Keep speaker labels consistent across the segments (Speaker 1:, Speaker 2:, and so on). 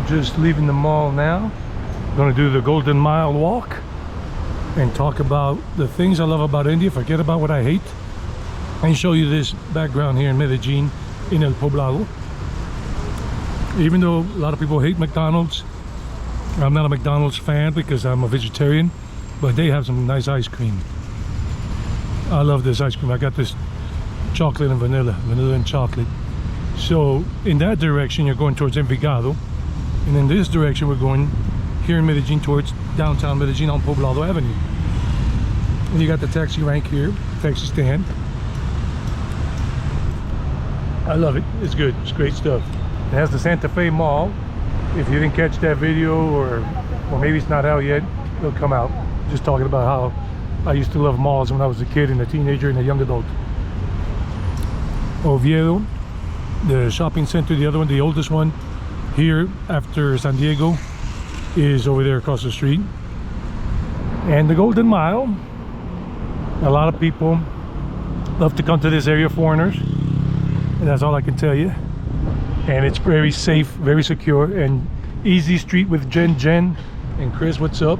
Speaker 1: just leaving the mall now. Gonna do the Golden Mile walk and talk about the things I love about India, forget about what I hate, and show you this background here in Medellin, in El Poblado. Even though a lot of people hate McDonald's, I'm not a McDonald's fan because I'm a vegetarian, but they have some nice ice cream. I love this ice cream. I got this chocolate and vanilla and chocolate. So in that direction you're going towards Envigado, and in this direction we're going here in Medellin towards downtown Medellin on Poblado Avenue. And you got the taxi rank here, taxi stand. I love it. It's good. It's great stuff. It has the Santa Fe Mall. If you didn't catch that video, or maybe it's not out yet, it'll come out. Just talking about how I used to love malls when I was a kid and a teenager and a young adult. Oviedo, the shopping center, the other one, the oldest one here after San Diego, is over there across the street. And the Golden Mile, a lot of people love to come to this area, foreigners, and that's all I can tell you. And it's very safe, very secure, and easy street with Jen and Chris. What's up?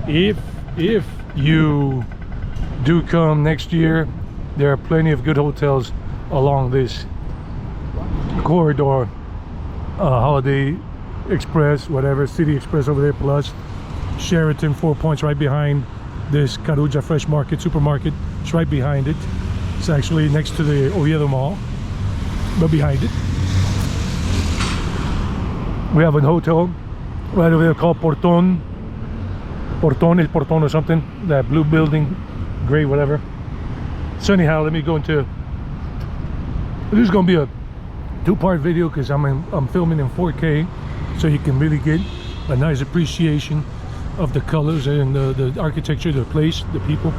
Speaker 1: If you do come next year, there are plenty of good hotels along this corridor. Holiday Express, whatever, City Express over there, plus Sheraton, 4 Points right behind this Carulla Fresh Market supermarket. It's right behind it. It's actually next to the Oviedo Mall, but behind it we have a hotel right over there called Portón El Portón or something, that blue building, gray, whatever. So anyhow, let me go into, this is going to be a two-part video because I'm filming in 4K, so you can really get a nice appreciation of the colors and the architecture, the place, the people.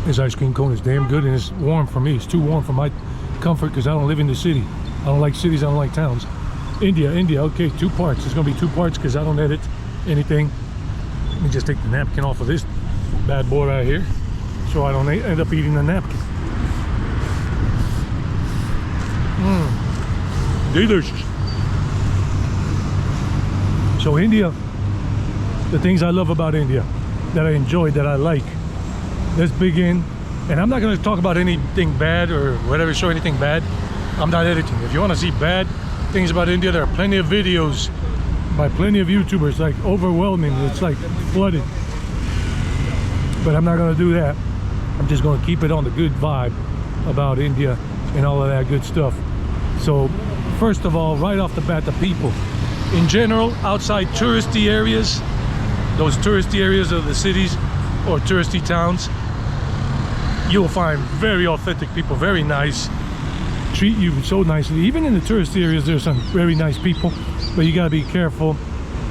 Speaker 1: This ice cream cone is damn good, and it's warm for me. It's too warm for my comfort because I don't live in the city. I don't like cities, I don't like towns. India, okay, two parts. It's gonna be two parts because I don't edit anything. Let me just take the napkin off of this bad boy right here so I don't end up eating the napkin. Delicious. So India, the things I love about India, that I enjoy, that I like, let's begin. And I'm not going to talk about anything bad or whatever, show anything bad. I'm not editing. If you want to see bad things about India, there are plenty of videos by plenty of YouTubers, like overwhelming. It's like flooded. But I'm not going to do that. I'm just going to keep it on the good vibe about India and all of that good stuff. So first of all, right off the bat, the people in general, outside touristy areas, those touristy areas of the cities or touristy towns, you will find very authentic people, very nice, treat you so nicely. Even in the tourist areas, there's some very nice people, but you got to be careful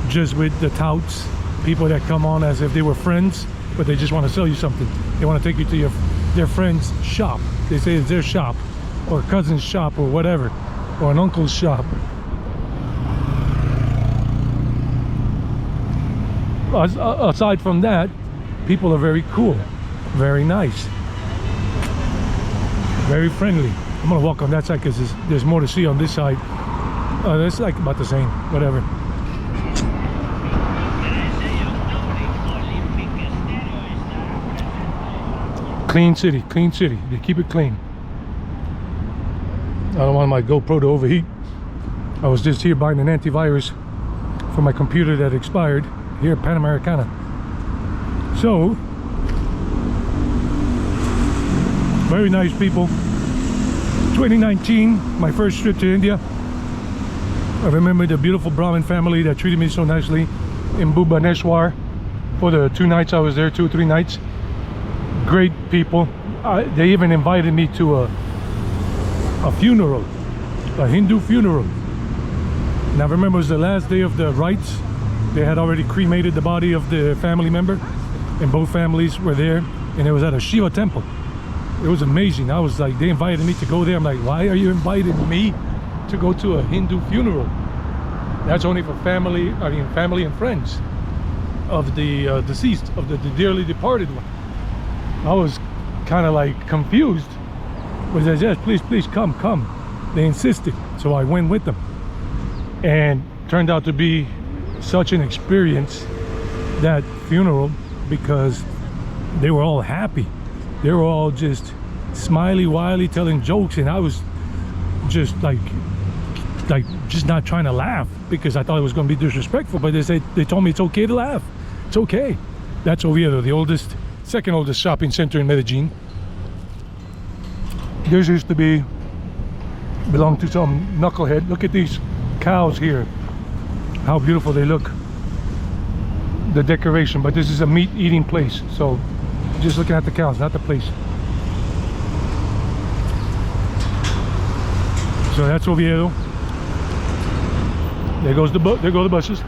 Speaker 1: just with the touts, people that come on as if they were friends, but they just want to sell you something. They want to take you to their friend's shop. They say it's their shop, or cousin's shop, or whatever, or an uncle's shop. Aside from that, people are very cool, very nice, very friendly. I'm gonna walk on that side because there's more to see on this side. It's like about the same, whatever. Clean city, clean city. They keep it clean. I don't want my GoPro to overheat. I was just here buying an antivirus for my computer that expired here at Panamericana. So, very nice people. 2019, my first trip to India. I remember the beautiful Brahmin family that treated me so nicely in Bhubaneswar for the 2 nights I was there, 2 or 3 nights. Great people. They even invited me to a funeral, a Hindu funeral. And I remember it was the last day of the rites. They had already cremated the body of the family member, and both families were there, and it was at a Shiva temple. It was amazing. I was like, they invited me to go there. I'm like, why are you inviting me to go to a Hindu funeral? That's only for family, family and friends of the deceased, of the dearly departed one. I was kind of like confused, but they said, yes, please come. They insisted, so I went with them. And turned out to be such an experience, that funeral, because they were all happy. They were all just smiley wily telling jokes, and I was just like just not trying to laugh because I thought it was going to be disrespectful. But they told me it's okay to laugh. It's okay. That's Oviedo, the second oldest shopping center in Medellin. This used to belong to some knucklehead. Look at these cows here, how beautiful they look, the decoration. But this is a meat eating place, so just looking at the cows, not the place. So that's Oviedo. There go the buses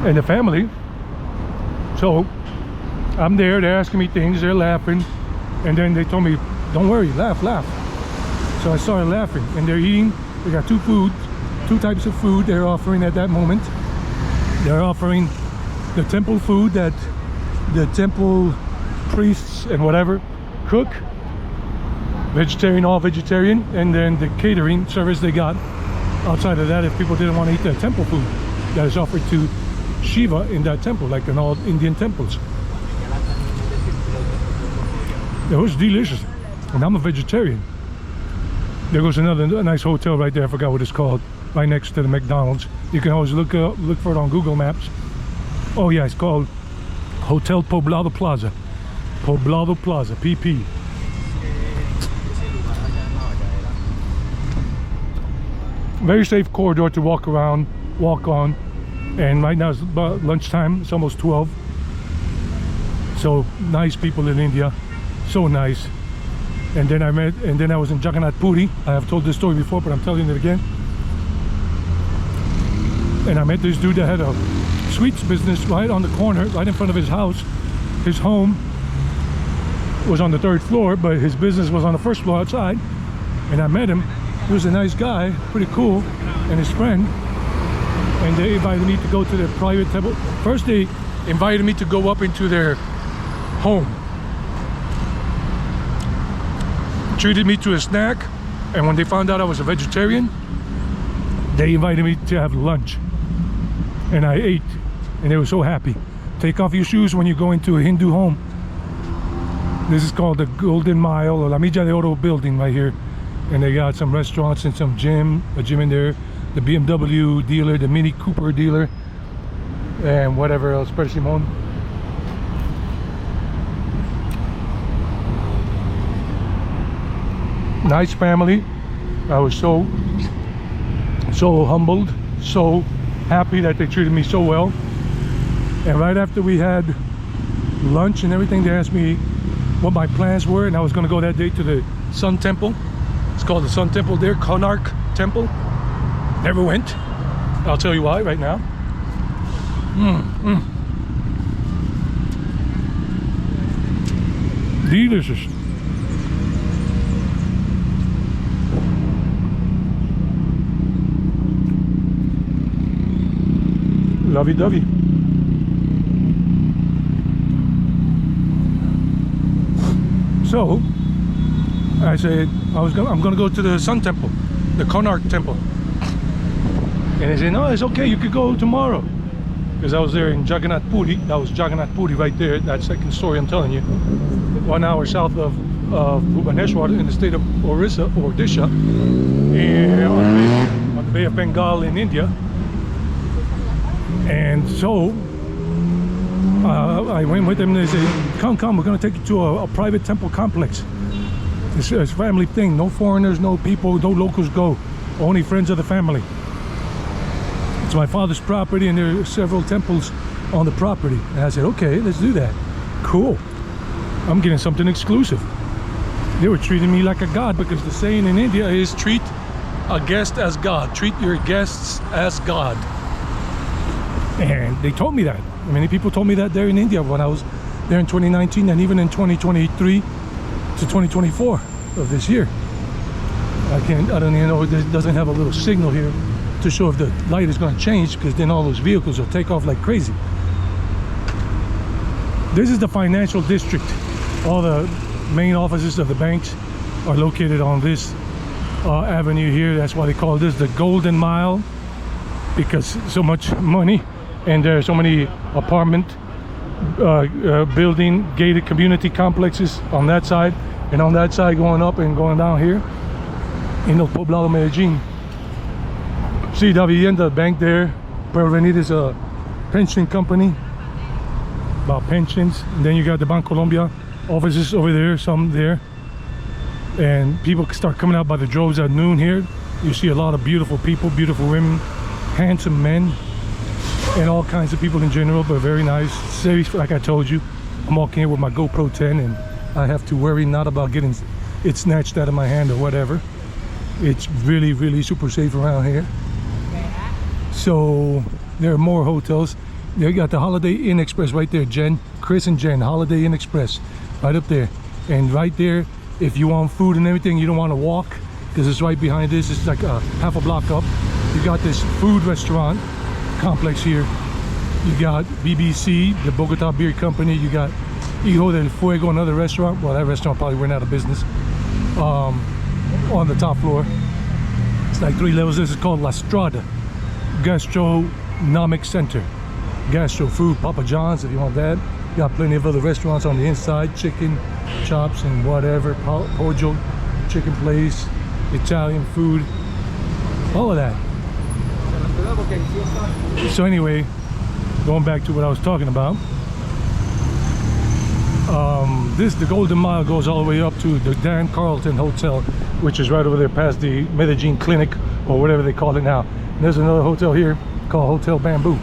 Speaker 1: and the family. So I'm there, they're asking me things, they're laughing, and then they told me, don't worry, laugh. So I started laughing, and they're eating. They got two types of food they're offering at that moment. They're offering the temple food that the temple priests and whatever cook, vegetarian, all vegetarian, and then the catering service they got outside of that if people didn't want to eat the temple food that is offered to Shiva in that temple, like in all Indian temples. It was delicious, and I'm a vegetarian. There goes another nice hotel right there. I forgot what it's called, right next to the McDonald's. You can always look for it on Google Maps. Oh yeah, it's called Hotel Poblado Plaza. Poblado Plaza, PP. Very safe corridor to walk around, walk on. And right now it's about lunchtime. It's almost 12. So nice people in India, so nice. And then I was in Jagannath Puri. I have told this story before, but I'm telling it again. And I met this dude that had a sweets business right on the corner, right in front of his house. His home was on the 3rd floor, but his business was on the 1st floor outside. And I met him. He was a nice guy, pretty cool, and his friend. And they invited me to go to their private temple. First they invited me to go up into their home. Treated me to a snack, and when they found out I was a vegetarian, they invited me to have lunch. And I ate, and they were so happy. Take off your shoes when you go into a Hindu home. This is called the Golden Mile, or La Milla de Oro building right here. And they got some restaurants and some a gym in there, the BMW dealer, the Mini Cooper dealer, and whatever else, Persimon. Nice family. I was so humbled, so happy that they treated me so well. And right after we had lunch and everything, they asked me what my plans were, and I was going to go that day to the Sun Temple. It's called the Sun Temple there, Konark Temple. Never went. I'll tell you why right now. Delicious. Lovey-dovey. So I said I'm gonna go to the Sun Temple, the Konark Temple. And they said, no, it's okay, you could go tomorrow. Because I was there in Jagannath Puri. That was Jagannath Puri right there, that second story I'm telling you. 1 hour south of Bhubaneswar in the state of Odisha, on the Bay of Bengal in India. And so I went with them, and they said, come, we're going to take you to a private temple complex. It's a family thing, no foreigners, no people, no locals go, only friends of the family. It's my father's property, and there are several temples on the property. And I said, okay, let's do that. Cool. I'm getting something exclusive. They were treating me like a god, because the saying in India is treat a guest as God. Treat your guests as God. And they told me that. Many people told me that there in India when I was there in 2019, and even in 2023 to 2024 of this year. I don't even know, it doesn't have a little signal here to show if the light is going to change, because then all those vehicles will take off like crazy. This is the financial district. All the main offices of the banks are located on this avenue here. That's why they call this the Golden Mile, because so much money, and there are so many apartment building gated community complexes on that side, and on that side going up and going down here in El Poblado, Medellin. See the Vivienda bank there. Provenir is a pension company about pensions, and then you got the Bancolombia offices over there, some there, and people start coming out by the droves at noon here. You see a lot of beautiful people, beautiful women, handsome men, and all kinds of people in general, but very nice, safe. Like I told you, I'm walking here with my GoPro 10 and I have to worry not about getting it snatched out of my hand or whatever. It's really, really super safe around here. So there are more hotels. You got the Holiday Inn Express right there, Jen, Chris and Jen, Holiday Inn Express right up there. And right there, if you want food and everything, you don't want to walk, because it's right behind this. It's like a half a block up. You got this food restaurant complex here. You got BBC, the Bogota Beer Company. You got Hijo del Fuego, another restaurant. Well, that restaurant probably went out of business. On the top floor, it's like 3 levels. This is called La Strada Gastronomic Center. Gastro food, Papa John's if you want that. You got plenty of other restaurants on the inside, chicken chops and whatever, pollo, chicken place, Italian food, all of that. So anyway, going back to what I was talking about, the Golden Mile goes all the way up to the Dan Carlton Hotel, which is right over there past the Medellin Clinic or whatever they call it now. And there's another hotel here called Hotel Bamboo.